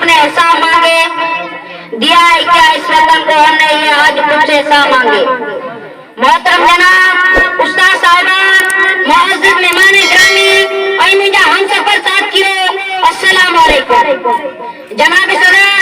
अपने हिसाब मांगे, दिया है क्या इस वतन को हमने, ये आज मुझसे हिसाब मांगे। मोहतरम जनाब, उस्ताद साहिबान, मुअज़्ज़िज़ मेहमान गिरामी, और मुझे हम सफर साथियों, अस्सलाम वालेकुम। जनाब सदर,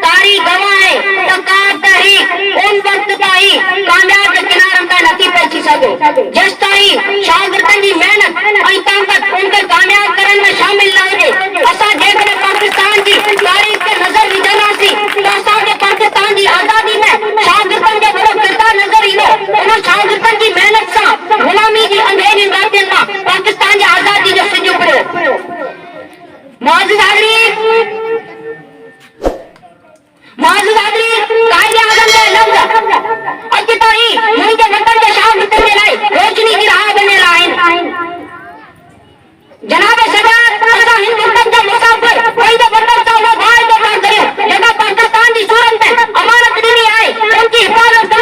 तारीख गवाह है तो कार तहरीक उन वक्त ताई कामयाब के किनारम का नसीब पहुंची सके जिस ताई शागिर्दन की मेहनत और ताकत उनके कामयाब करने में शामिल ना हो। असा जेकॾहिं पाकिस्तान की तारीख के नजर विझंदासीं तो असांखे पाकिस्तान की आज़ादी में शागिर्दन जो बड़ो किरदार नजर ईंदो। उन शागिर्दन की मेहनत सां गुलामी की अंधेरी रातियुनि मां पाकिस्तान की आज़ादी जो सिज उभरियो। मुअज़्ज़िज़ हाज़रीन, मुअज़्ज़िज़ हाज़रीन, कायदे आज़म के लफ़्ज़ अॼु ताईं मुंहिंजे वतन जे शागिर्दनि जे लाइ रोशनी की राह बणियल आहिनि। जनाब सदर, असां हिन मुल्क जा मुसाफ़िर पंहिंजे वतन सां उहो वाइदो था करियूं जेका पाकिस्तान जी सूरत में अमानत ॾिनी आहे, उनकी हिफ़ाज़त